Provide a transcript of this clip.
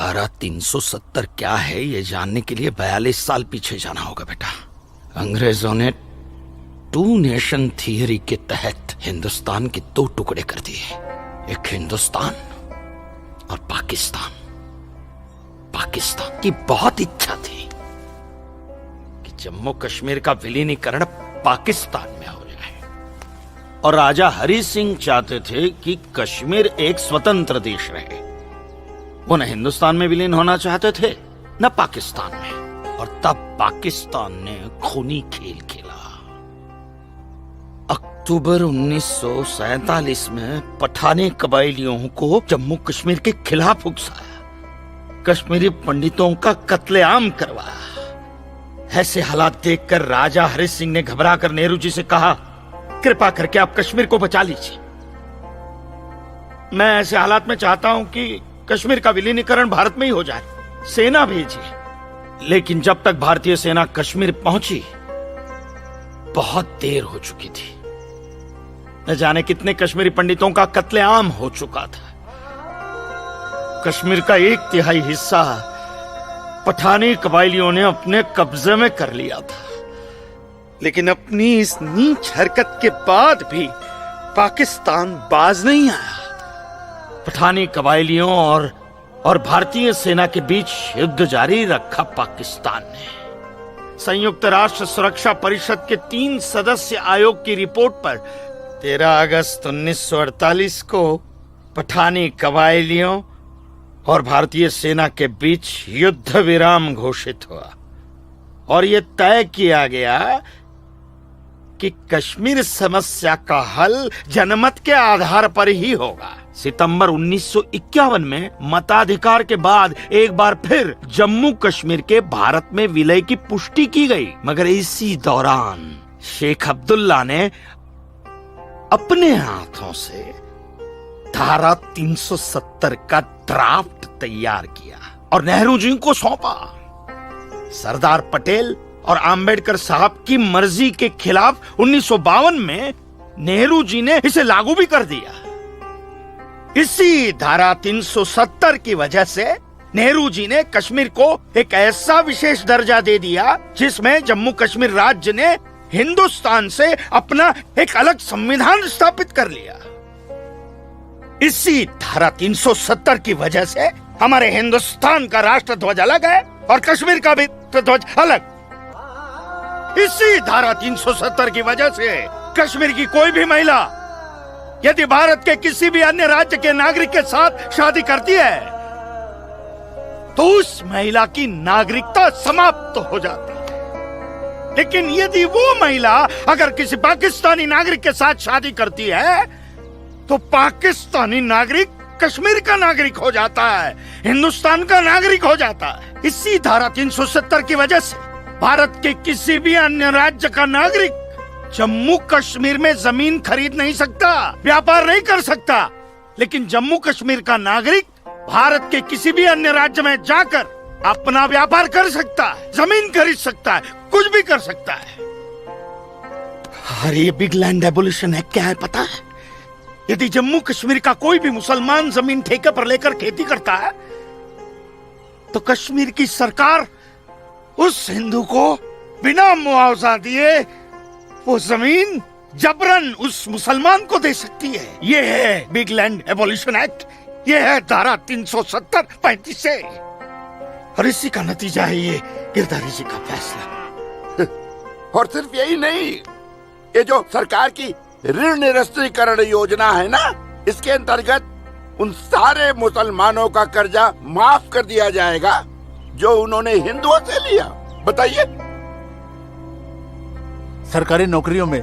धारा 370 क्या है ये जानने के लिए 42 साल पीछे जाना होगा बेटा। अंग्रेजों ने टू नेशन थियरी के तहत हिंदुस्तान के दो टुकड़े कर दिए, एक हिंदुस्तान और पाकिस्तान। पाकिस्तान की बहुत इच्छा थी कि जम्मू कश्मीर का विलीनीकरण पाकिस्तान में हो जाए, और राजा हरि सिंह चाहते थे कि कश्मीर एक स्वतंत्र देश रहे। वो न हिंदुस्तान में विलीन होना चाहते थे न पाकिस्तान में, और तब पाकिस्तान ने खूनी खेल खेला। अक्टूबर 1947 में पठानी कबायलियों को जम्मू कश्मीर के खिलाफ उकसाया, कश्मीरी पंडितों का कत्लेआम करवाया। ऐसे हालात देखकर राजा हरि सिंह ने घबराकर नेहरू जी से कहा, कृपा करके आप कश्मीर को बचा लीजिए। मैं ऐसे हालात में चाहता हूं कि कश्मीर का विलीनीकरण भारत में ही हो जाए, सेना भेजिए। लेकिन जब तक भारतीय सेना कश्मीर पहुंची बहुत देर हो चुकी थी। न जाने कितने कश्मीरी पंडितों का कत्लेआम हो चुका था। कश्मीर का 1/3 हिस्सा पठानी कबायलियों ने अपने कब्जे में कर लिया था। लेकिन अपनी इस नीच हरकत के बाद भी पाकिस्तान बाज नहीं आया। पठानी कबायलियों और भारतीय सेना के बीच युद्ध जारी रखा पाकिस्तान ने। संयुक्त राष्ट्र सुरक्षा परिषद के 3 सदस्य आयोग की रिपोर्ट पर 13 अगस्त 1948 को पठानी कबायलियों और भारतीय सेना के बीच युद्ध विराम घोषित हुआ, और यह तय किया गया कि कश्मीर समस्या का हल जनमत के आधार पर ही होगा। सितंबर 1951 में मताधिकार के बाद एक बार फिर जम्मू कश्मीर के भारत में विलय की पुष्टि की गई, मगर इसी दौरान शेख अब्दुल्ला ने अपने हाथों से धारा 370 का ड्राफ्ट तैयार किया और नेहरू जी को सौंपा। सरदार पटेल और आम्बेडकर साहब की मर्जी के खिलाफ 1952 में नेहरू जी ने इसे लागू भी कर दिया। इसी धारा 370 की वजह से नेहरू जी ने कश्मीर को एक ऐसा विशेष दर्जा दे दिया जिसमें जम्मू कश्मीर राज्य ने हिंदुस्तान से अपना एक अलग संविधान स्थापित कर लिया। इसी धारा 370 की वजह से हमारे हिंदुस्तान का राष्ट्र ध्वज अलग है और कश्मीर का भी ध्वज अलग। इसी धारा 370 की वजह से कश्मीर की कोई भी महिला यदि भारत के किसी भी अन्य राज्य के नागरिक के साथ शादी करती है तो उस महिला की नागरिकता समाप्त हो जाती है। लेकिन यदि वो महिला अगर किसी पाकिस्तानी नागरिक के साथ शादी करती है तो पाकिस्तानी नागरिक कश्मीर का नागरिक हो जाता है, हिंदुस्तान का नागरिक हो जाता है। इसी धारा 370 की वजह से भारत के किसी भी अन्य राज्य का नागरिक जम्मू कश्मीर में जमीन खरीद नहीं सकता, व्यापार नहीं कर सकता। लेकिन जम्मू कश्मीर का नागरिक भारत के किसी भी अन्य राज्य में जाकर अपना व्यापार कर सकता है, जमीन खरीद सकता है, कुछ भी कर सकता है। अरे ये बिग लैंड एबोल्यूशन है, क्या है पता है? यदि जम्मू कश्मीर का कोई भी मुसलमान जमीन ठेके पर लेकर खेती करता है तो कश्मीर की सरकार उस हिंदू को बिना मुआवजा दिए वो जमीन जबरन उस मुसलमान को दे सकती है। ये है बिग लैंड एबोल्यूशन एक्ट, ये है धारा 370-35 से, और इसी का नतीजा है ये गिरधारी जी का फैसला। और सिर्फ यही नहीं, ये जो सरकार की ऋण निरस्तीकरण योजना है ना, इसके अंतर्गत उन सारे मुसलमानों का कर्जा माफ कर दिया जाएगा जो उन्होंने हिंदुओं से लिया। बताइए। सरकारी नौकरियों में